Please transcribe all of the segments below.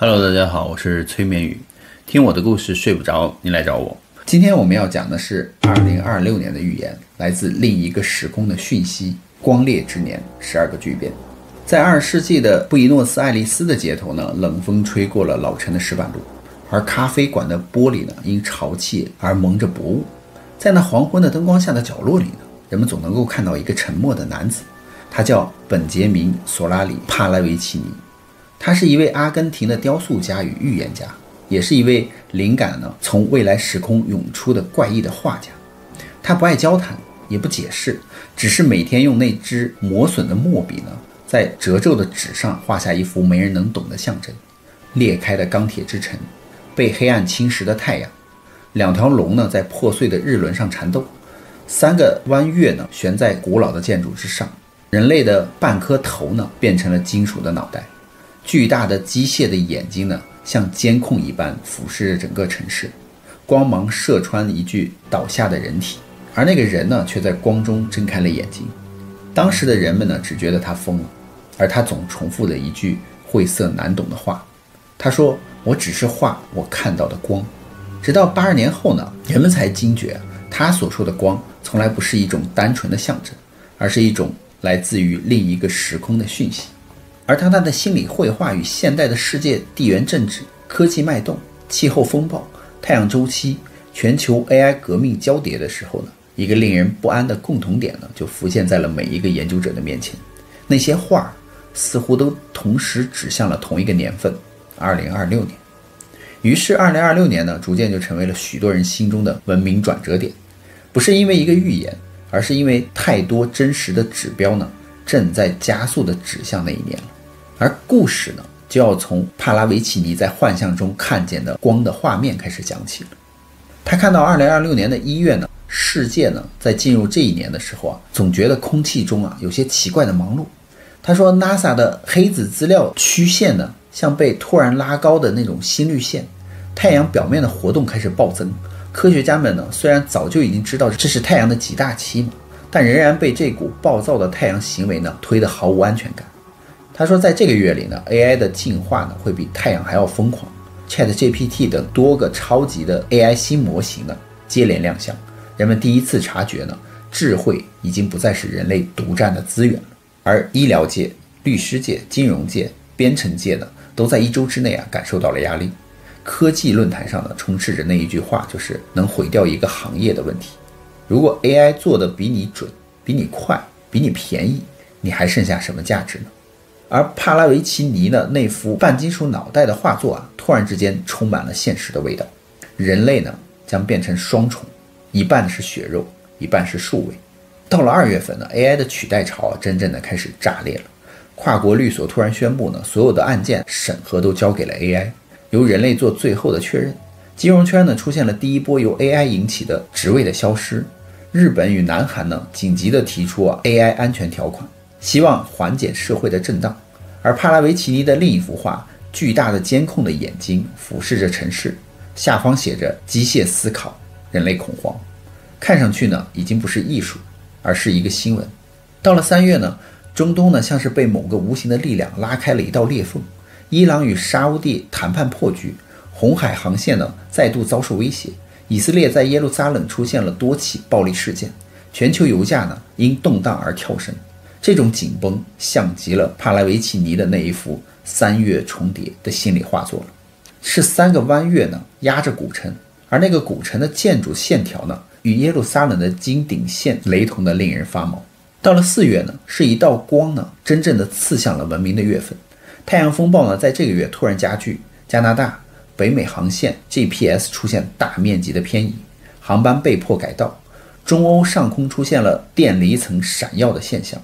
Hello，大家好，我是崔眠宇。听我的故事睡不着，你来找我。今天我们要讲的是2026年的预言，来自另一个时空的讯息。光烈之年，12个巨变。在20世纪的布宜诺斯艾利斯的街头呢，冷风吹过了老城的石板路，而咖啡馆的玻璃呢，因潮气而蒙着薄雾。在那黄昏的灯光下的角落里呢，人们总能够看到一个沉默的男子，他叫本杰明·索拉里·帕拉维奇尼。他是一位阿根廷的雕塑家与预言家，也是一位灵感呢从未来时空涌出的怪异的画家。他不爱交谈，也不解释，只是每天用那支磨损的墨笔呢，在褶皱的纸上画下一幅没人能懂的象征：裂开的钢铁之城，被黑暗侵蚀的太阳，两条龙呢在破碎的日轮上缠斗，三个弯月呢悬在古老的建筑之上，人类的半颗头呢变成了金属的脑袋。巨大的机械的眼睛呢，像监控一般俯视着整个城市，光芒射穿一具倒下的人体，而那个人呢，却在光中睁开了眼睛。当时的人们呢，只觉得他疯了，而他总重复的一句晦涩难懂的话。他说：“我只是画我看到的光。”直到80年后呢，人们才惊觉，他所说的光从来不是一种单纯的象征，而是一种来自于另一个时空的讯息。而当他的心理绘画与现代的世界地缘政治、科技脉动、气候风暴、太阳周期、全球 AI 革命交叠的时候呢，一个令人不安的共同点呢，就浮现在了每一个研究者的面前。那些画似乎都同时指向了同一个年份，2026年。于是2026年呢，逐渐就成为了许多人心中的文明转折点，不是因为一个预言，而是因为太多真实的指标呢，正在加速地指向那一年了。而故事呢，就要从帕拉维奇尼在幻象中看见的光的画面开始讲起了。他看到2026年的1月呢，世界呢在进入这一年的时候啊，总觉得空气中啊有些奇怪的忙碌。他说 NASA 的黑子资料曲线呢，像被突然拉高的那种心率线，太阳表面的活动开始暴增。科学家们呢，虽然早就已经知道这是太阳的极大期嘛，但仍然被这股暴躁的太阳行为呢推得毫无安全感。他说在这个月里呢， AI 的进化呢会比太阳还要疯狂。 ChatGPT 等多个超级的 AI 新模型呢接连亮相，人们第一次察觉呢，智慧已经不再是人类独占的资源了。而医疗界、律师界、金融界、编程界呢，都在1周之内啊感受到了压力。科技论坛上呢充斥着那一句话，就是能毁掉一个行业的问题。如果 AI 做的比你准、比你快、比你便宜，你还剩下什么价值呢？而帕拉维奇尼呢那幅半金属脑袋的画作啊，突然之间充满了现实的味道。人类呢将变成双重，一半是血肉，一半是数位。到了2月份呢， AI 的取代潮真正的开始炸裂了。跨国律所突然宣布呢，所有的案件审核都交给了 AI， 由人类做最后的确认。金融圈呢出现了第一波由 AI 引起的职位的消失。日本与南韩呢紧急的提出AI 安全条款，希望缓解社会的震荡。而帕拉维奇尼的另一幅画，巨大的监控的眼睛俯视着城市，下方写着机械思考，人类恐慌。看上去呢已经不是艺术，而是一个新闻。到了3月呢，中东呢像是被某个无形的力量拉开了一道裂缝，伊朗与沙烏地谈判破局，红海航线呢再度遭受威胁，以色列在耶路撒冷出现了多起暴力事件，全球油价呢因动荡而跳升。这种紧绷像极了帕拉维奇尼的那一幅3月重叠的心理画作了，是3个弯月呢压着古城，而那个古城的建筑线条呢与耶路撒冷的金顶线雷同的令人发毛。到了4月呢，是一道光呢真正的刺向了文明的月份。太阳风暴呢在这个月突然加剧，加拿大北美航线 GPS 出现大面积的偏移，航班被迫改道，中欧上空出现了电离层闪耀的现象。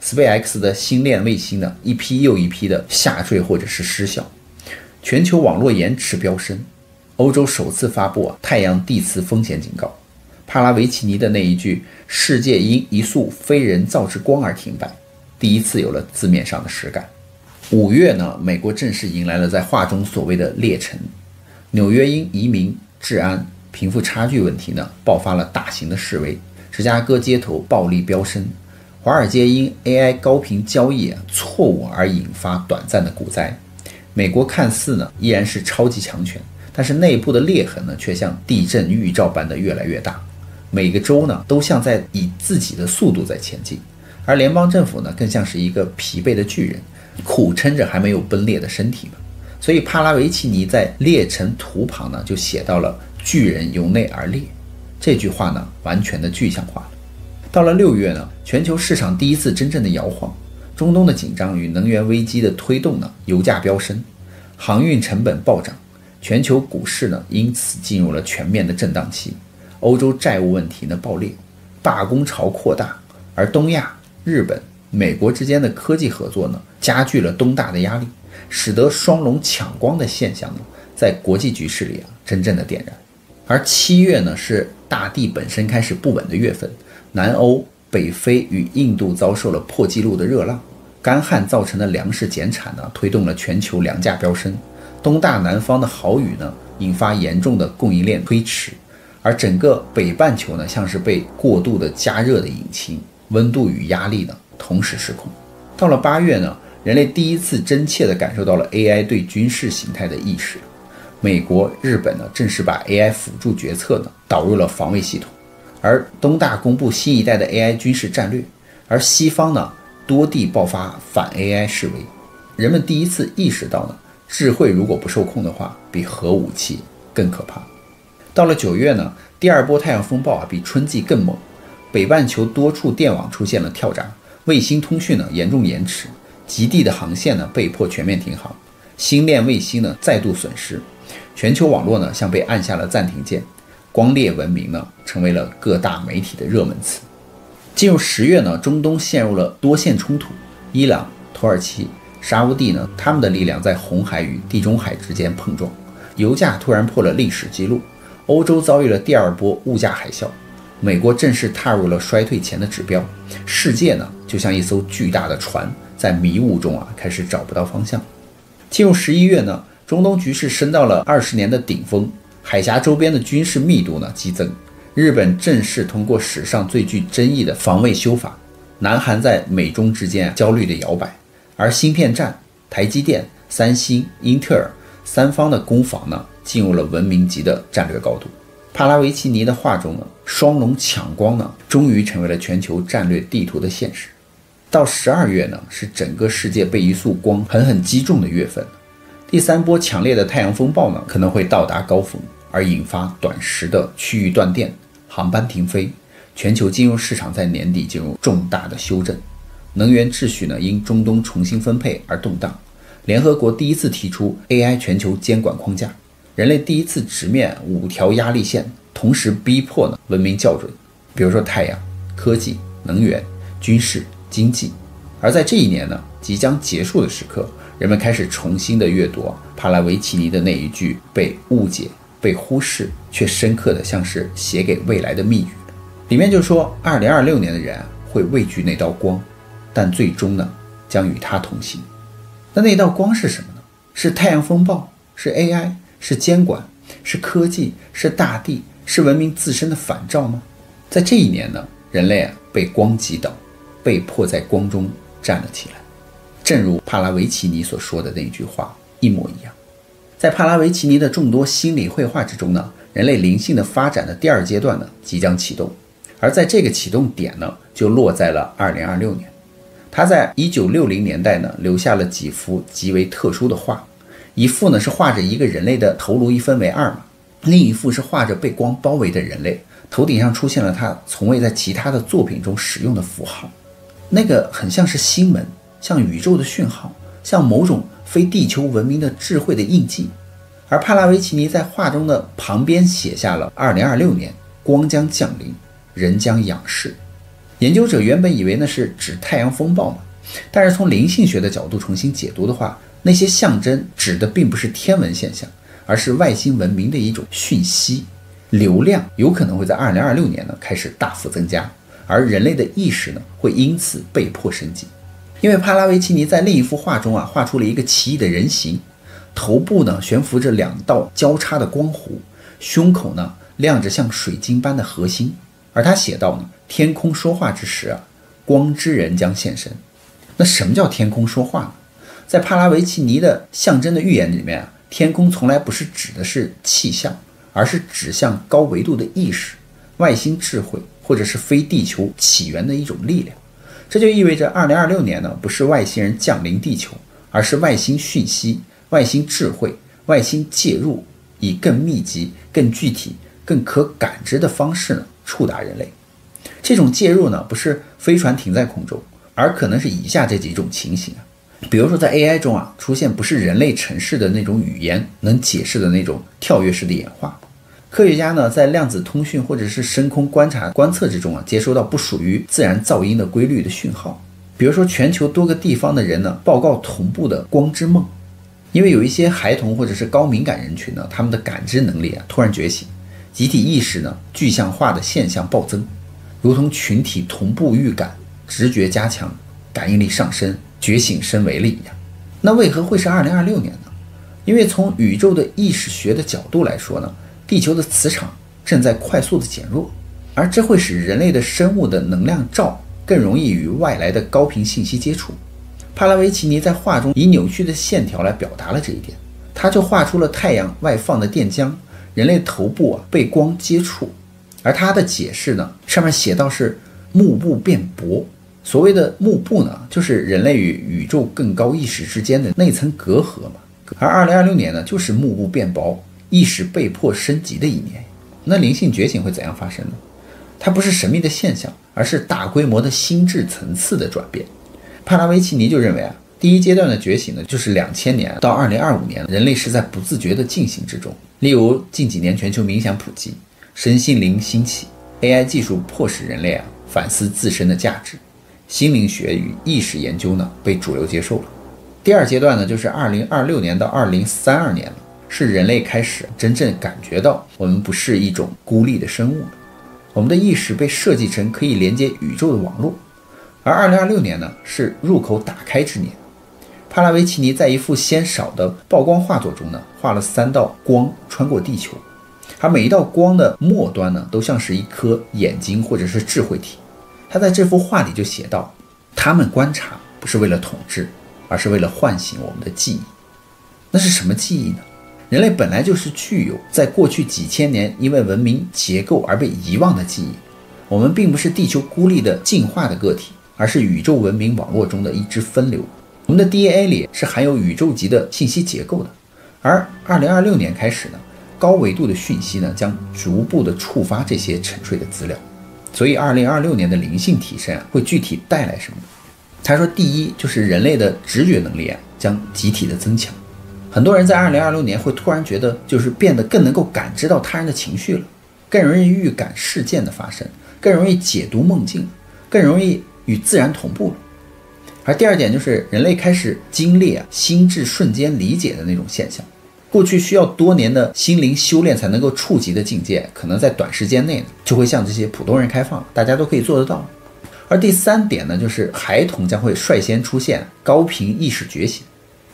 SpaceX 的星链卫星呢，一批又一批的下坠或者是失效，全球网络延迟飙升。欧洲首次发布太阳地磁风险警告。帕拉维奇尼的那一句“世界因一束非人造之光而停摆”，第一次有了字面上的实感。5月呢，美国正式迎来了在画中所谓的裂城。纽约因移民、治安、贫富差距问题呢，爆发了大型的示威。芝加哥街头暴力飙升。华尔街因 AI 高频交易错误而引发短暂的股灾。美国看似呢依然是超级强权，但是内部的裂痕呢却像地震预兆般的越来越大，每个州呢都像在以自己的速度在前进，而联邦政府呢更像是一个疲惫的巨人，苦撑着还没有崩裂的身体嘛。所以帕拉维奇尼在裂成图旁呢就写到了巨人由内而裂，这句话呢完全的具象化了。到了6月呢，全球市场第一次真正的摇晃，中东的紧张与能源危机的推动呢，油价飙升，航运成本暴涨，全球股市呢因此进入了全面的震荡期。欧洲债务问题呢爆裂，罢工潮扩大，而东亚、日本、美国之间的科技合作呢，加剧了东大的压力，使得双龙抢光的现象呢，在国际局势里真正的点燃。而7月呢，是大地本身开始不稳的月份，南欧、北非与印度遭受了破纪录的热浪，干旱造成的粮食减产呢，推动了全球粮价飙升。东大南方的豪雨呢，引发严重的供应链推迟，而整个北半球呢，像是被过度的加热的引擎，温度与压力呢同时失控。到了8月呢，人类第一次真切地感受到了 AI 对军事形态的意识。美国、日本呢，正式把 AI 辅助决策呢导入了防卫系统，而东大公布新一代的 AI 军事战略，而西方呢多地爆发反 AI 示威。人们第一次意识到呢，智慧如果不受控的话，比核武器更可怕。到了9月呢，第二波太阳风暴比春季更猛，北半球多处电网出现了跳闸，卫星通讯呢严重延迟，极地的航线呢被迫全面停航，星链卫星呢再度损失，全球网络呢像被按下了暂停键，光裂文明呢成为了各大媒体的热门词。进入10月呢，中东陷入了多线冲突，伊朗、土耳其、沙烏地呢，他们的力量在红海与地中海之间碰撞，油价突然破了历史记录，欧洲遭遇了第二波物价海啸，美国正式踏入了衰退前的指标，世界呢就像一艘巨大的船，在迷雾中开始找不到方向。进入11月呢，中东局势升到了20年的顶峰，海峡周边的军事密度呢激增，日本正式通过史上最具争议的防卫修法，南韩在美中之间焦虑的摇摆，而芯片战，台积电、三星、英特尔三方的攻防呢进入了文明级的战略高度。帕拉维奇尼的画中呢，双龙抢光呢终于成为了全球战略地图的现实。到12月呢，是整个世界被一束光狠狠击中的月份，第3波强烈的太阳风暴呢可能会到达高峰，而引发短时的区域断电、航班停飞，全球金融市场在年底进入重大的修正，能源秩序呢因中东重新分配而动荡，联合国第一次提出 AI 全球监管框架，人类第一次直面5条压力线，同时逼迫呢文明校准，比如说太阳、科技、能源、军事、经济。而在这一年呢即将结束的时刻，人们开始重新的阅读帕拉维奇尼的那一句被误解、被忽视却深刻的像是写给未来的密语，里面就说2026年的人会畏惧那道光，但最终呢将与它同行。那道光是什么呢？是太阳风暴，是 AI， 是监管，是科技，是大地，是文明自身的反照吗？在这一年呢，人类被光击倒，被迫在光中站了起来，正如帕拉维奇尼所说的那句话一模一样。在帕拉维奇尼的众多心理绘画之中呢，人类灵性的发展的第2阶段呢即将启动，而在这个启动点呢就落在了2026年。他在1960年代呢留下了几幅极为特殊的画，一幅呢是画着一个人类的头颅一分为2嘛，另一幅是画着被光包围的人类，头顶上出现了他从未在其他的作品中使用的符号，那个很像是星门，像宇宙的讯号，像某种非地球文明的智慧的印记。而帕拉维奇尼在画中的旁边写下了2026年光将降临，人将仰视。研究者原本以为那是指太阳风暴嘛，但是从灵性学的角度重新解读的话，那些象征指的并不是天文现象，而是外星文明的一种讯息，流量有可能会在2026年呢开始大幅增加，而人类的意识呢会因此被迫升级。因为帕拉维奇尼在另一幅画中画出了一个奇异的人形，头部呢悬浮着2道交叉的光弧，胸口呢亮着像水晶般的核心，而他写道呢，天空说话之时光之人将现身。那什么叫天空说话呢？在帕拉维奇尼的象征的预言里面，天空从来不是指的是气象，而是指向高维度的意识、外星智慧，或者是非地球起源的一种力量。这就意味着2026年呢，不是外星人降临地球，而是外星讯息、外星智慧、外星介入，以更密集、更具体、更可感知的方式呢触达人类。这种介入呢，不是飞船停在空中，而可能是以下这几种情形啊。比如说在 AI 中啊，出现不是人类程式的那种语言能解释的那种跳跃式的演化。科学家呢，在量子通讯或者是深空观测之中啊，接收到不属于自然噪音的规律的讯号。比如说全球多个地方的人呢，报告同步的光之梦。因为有一些孩童或者是高敏感人群呢，他们的感知能力啊突然觉醒，集体意识呢具象化的现象暴增，如同群体同步预感，直觉加强，感应力上升，觉醒升维了一样。那为何会是2026年呢？因为从宇宙的意识学的角度来说呢，地球的磁场正在快速的减弱，而这会使人类的生物的能量罩更容易与外来的高频信息接触。帕拉维奇尼在画中以扭曲的线条来表达了这一点，他就画出了太阳外放的电浆，人类头部被光接触，而他的解释呢，上面写到是幕布变薄。所谓的幕布呢，就是人类与宇宙更高意识之间的那层隔阂嘛。而2026年呢，就是幕布变薄，意识被迫升级的一年。那灵性觉醒会怎样发生呢？它不是神秘的现象，而是大规模的心智层次的转变。帕拉维奇尼就认为啊，第一阶段的觉醒呢，就是2000年到2025年，人类是在不自觉的进行之中。例如近几年全球冥想普及，身心灵兴起， AI 技术迫使人类反思自身的价值，心灵学与意识研究呢被主流接受了。第二阶段呢，就是2026年到2032年了，是人类开始真正感觉到我们不是一种孤立的生物了，我们的意识被设计成可以连接宇宙的网络。而2026年呢，是入口打开之年。帕拉维奇尼在一幅鲜少的曝光画作中呢，画了3道光穿过地球，而每一道光的末端呢，都像是一颗眼睛或者是智慧体。他在这幅画里就写道，他们观察不是为了统治，而是为了唤醒我们的记忆。那是什么记忆呢？人类本来就是具有在过去几千年因为文明结构而被遗忘的记忆。我们并不是地球孤立的进化的个体，而是宇宙文明网络中的一支分流。我们的 DNA 里是含有宇宙级的信息结构的。而2026年开始呢，高维度的讯息呢，将逐步的触发这些沉睡的资料。所以2026年的灵性提升会具体带来什么？他说，第一就是人类的直觉能力将集体的增强。很多人在2026年会突然觉得就是变得更能够感知到他人的情绪了，更容易预感事件的发生，更容易解读梦境，更容易与自然同步了。而第二点就是人类开始经历心智瞬间理解的那种现象。过去需要多年的心灵修炼才能够触及的境界，可能在短时间内就会向这些普通人开放，大家都可以做得到。而第三点呢，就是孩童将会率先出现高频意识觉醒。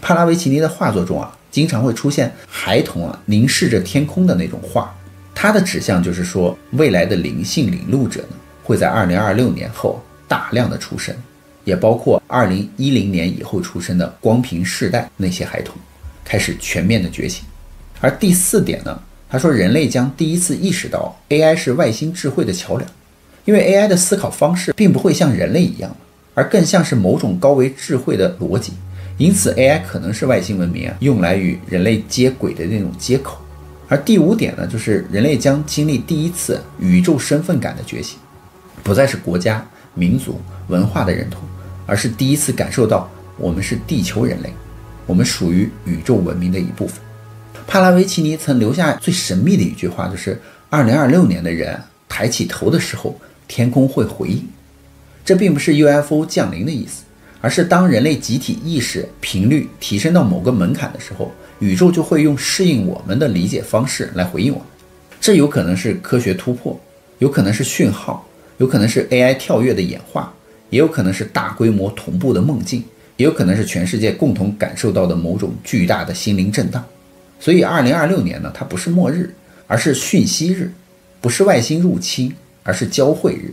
帕拉维奇尼的画作中经常会出现孩童凝视着天空的那种画，它的指向就是说，未来的灵性领路者呢，会在2026年后大量的出生，也包括2010年以后出生的光频世代那些孩童开始全面的觉醒。而第四点呢，他说人类将第一次意识到 AI 是外星智慧的桥梁，因为 AI 的思考方式并不会像人类一样，而更像是某种高维智慧的逻辑，因此 AI 可能是外星文明用来与人类接轨的那种接口。而第五点呢，就是人类将经历第一次宇宙身份感的觉醒，不再是国家、民族、文化的认同，而是第一次感受到我们是地球人类，我们属于宇宙文明的一部分。帕拉维奇尼曾留下最神秘的一句话，就是2026年的人抬起头的时候，天空会回应。这并不是 UFO 降临的意思，而是当人类集体意识频率提升到某个门槛的时候，宇宙就会用适应我们的理解方式来回应我们。这有可能是科学突破，有可能是讯号，有可能是 AI 跳跃的演化，也有可能是大规模同步的梦境，也有可能是全世界共同感受到的某种巨大的心灵震荡。所以2026年呢，它不是末日，而是讯息日；不是外星入侵，而是交汇日；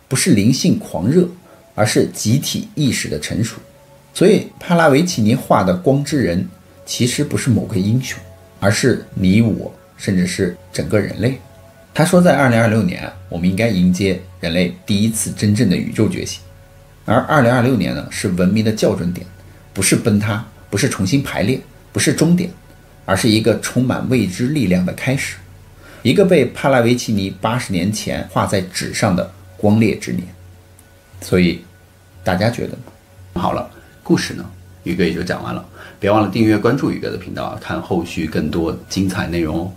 不是灵性狂热，而是集体意识的成熟。所以帕拉维奇尼画的光之人其实不是某个英雄，而是你我，甚至是整个人类。他说在2026年我们应该迎接人类第一次真正的宇宙觉醒，而2026年呢是文明的校准点，不是崩塌，不是重新排列，不是终点，而是一个充满未知力量的开始，一个被帕拉维奇尼80年前画在纸上的光烈之年。所以大家觉得呢？好了，故事呢宇哥也就讲完了，别忘了订阅关注宇哥的频道，看后续更多精彩内容哦。